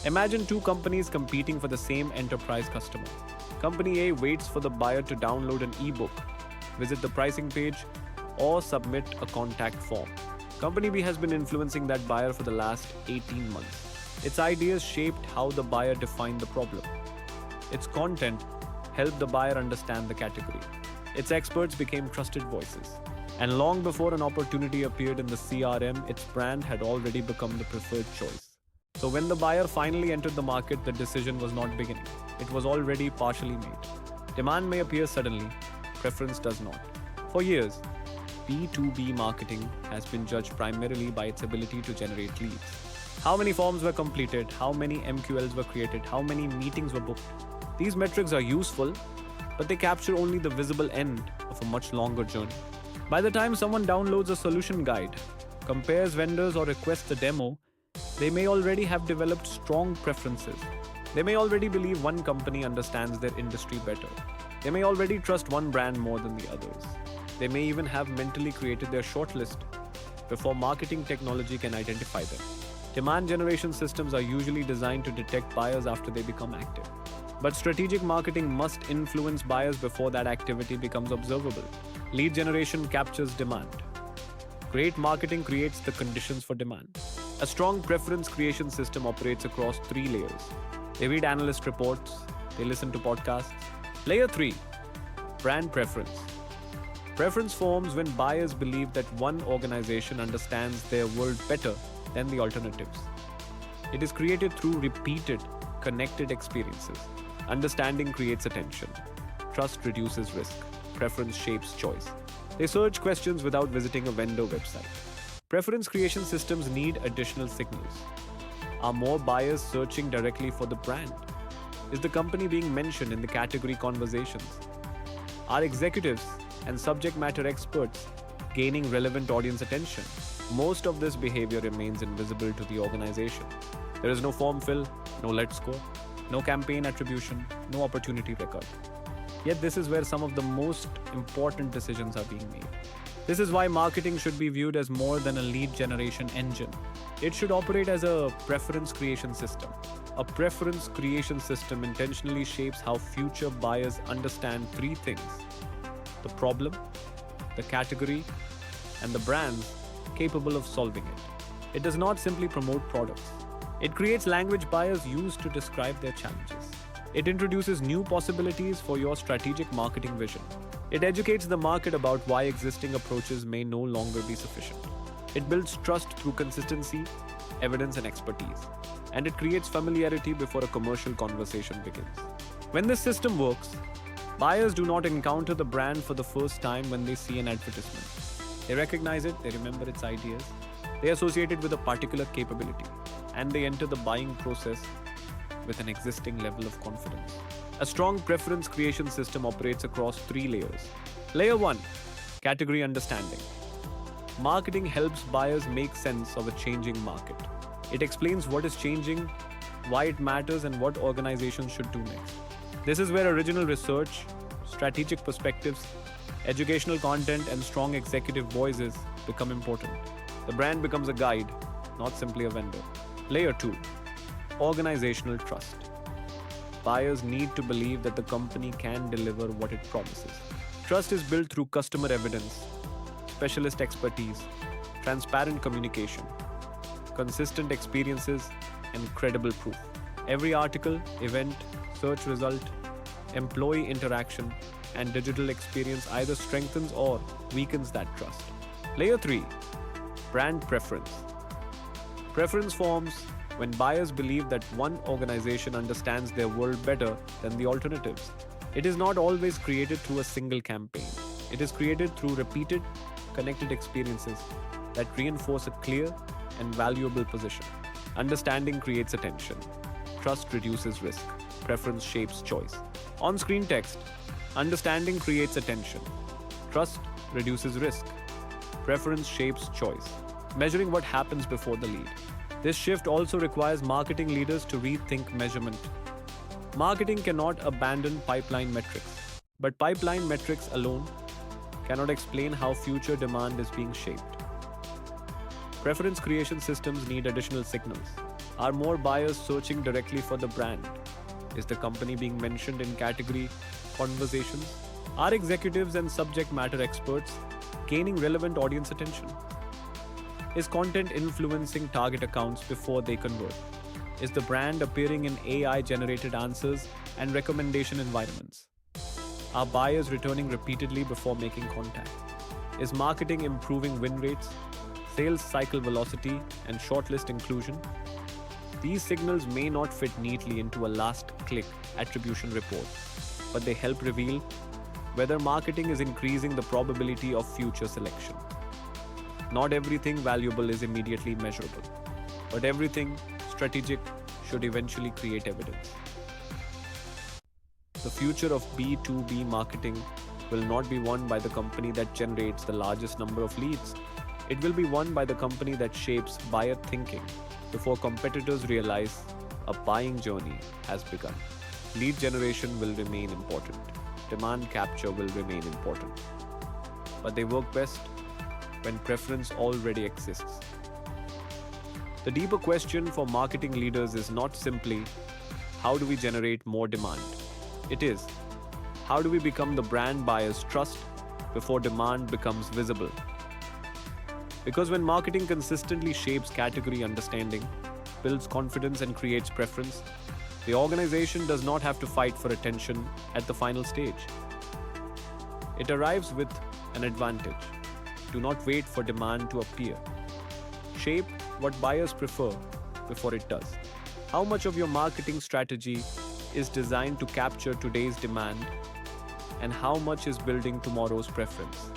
Imagine two companies competing for the same enterprise customer. Company A waits for the buyer to download an ebook, visit the pricing page, or submit a contact form. Company B has been influencing that buyer for the last 18 months. Its ideas shaped how the buyer defined the problem. Its content helped the buyer understand the category. Its experts became trusted voices. And long before an opportunity appeared in the CRM, its brand had already become the preferred choice. So when the buyer finally entered the market, the decision was not beginning. It was already partially made. Demand may appear suddenly, preference does not. For years, B2B marketing has been judged primarily by its ability to generate leads. How many forms were completed, how many MQLs were created, how many meetings were booked. These metrics are useful, but they capture only the visible end of a much longer journey. By the time someone downloads a solution guide, compares vendors, or requests a demo, they may already have developed strong preferences. They may already believe one company understands their industry better. They may already trust one brand more than the others. They may even have mentally created their shortlist before marketing technology can identify them. Demand generation systems are usually designed to detect buyers after they become active. But strategic marketing must influence buyers before that activity becomes observable. Lead generation captures demand. Great marketing creates the conditions for demand. A strong preference creation system operates across three layers. They read analyst reports, they listen to podcasts. Layer 3, brand preference. Preference forms when buyers believe that one organization understands their world better than the alternatives. It is created through repeated, connected experiences. Understanding creates attention. Trust reduces risk. Preference shapes choice. They search questions without visiting a vendor website. Preference creation systems need additional signals. Are more buyers searching directly for the brand? Is the company being mentioned in the category conversations? Are executives and subject matter experts gaining relevant audience attention? Most of this behavior remains invisible to the organization. There is no form fill, no let's score, no campaign attribution, no opportunity record. Yet this is where some of the most important decisions are being made. This is why marketing should be viewed as more than a lead generation engine. It should operate as a preference creation system. A preference creation system intentionally shapes how future buyers understand three things: the problem, the category, and the brands capable of solving it. It does not simply promote products. It creates language buyers use to describe their challenges. It introduces new possibilities for your strategic marketing vision. It educates the market about why existing approaches may no longer be sufficient. It builds trust through consistency, evidence, and expertise. And it creates familiarity before a commercial conversation begins. When this system works, buyers do not encounter the brand for the first time when they see an advertisement. They recognize it, they remember its ideas, they associate it with a particular capability, and they enter the buying process with an existing level of confidence. A strong preference creation system operates across three layers. Layer 1, category understanding. Marketing helps buyers make sense of a changing market. It explains what is changing, why it matters, and what organizations should do next. This is where original research, strategic perspectives, educational content, and strong executive voices become important. The brand becomes a guide, not simply a vendor. Layer 2, organizational trust. Buyers need to believe that the company can deliver what it promises. Trust is built through customer evidence, specialist expertise, transparent communication, consistent experiences, and credible proof. Every article, event, search result, employee interaction, and digital experience either strengthens or weakens that trust. Layer 3, brand preference. Preference forms when buyers believe that one organization understands their world better than the alternatives. It is not always created through a single campaign. It is created through repeated, connected experiences that reinforce a clear and valuable position. Understanding creates attention. Trust reduces risk. Preference shapes choice. On-screen text. Understanding creates attention. Trust reduces risk. Preference shapes choice. Measuring what happens before the lead. This shift also requires marketing leaders to rethink measurement. Marketing cannot abandon pipeline metrics, but pipeline metrics alone cannot explain how future demand is being shaped. Preference creation systems need additional signals. Are more buyers searching directly for the brand? Is the company being mentioned in category conversations? Are executives and subject matter experts gaining relevant audience attention? Is content influencing target accounts before they convert? Is the brand appearing in AI generated answers and recommendation environments? Are buyers returning repeatedly before making contact? Is marketing improving win rates, sales cycle velocity, and shortlist inclusion? These signals may not fit neatly into a last click attribution report, but they help reveal whether marketing is increasing the probability of future selection. Not everything valuable is immediately measurable, but everything strategic should eventually create evidence. The future of B2B marketing will not be won by the company that generates the largest number of leads. It will be won by the company that shapes buyer thinking before competitors realize a buying journey has begun. Lead generation will remain important. Demand capture will remain important. But they work best when preference already exists. The deeper question for marketing leaders is not simply how do we generate more demand? It is how do we become the brand buyers trust before demand becomes visible? Because when marketing consistently shapes category understanding, builds confidence, and creates preference, the organization does not have to fight for attention at the final stage. It arrives with an advantage. Do not wait for demand to appear. Shape what buyers prefer before it does. How much of your marketing strategy is designed to capture today's demand, and how much is building tomorrow's preference?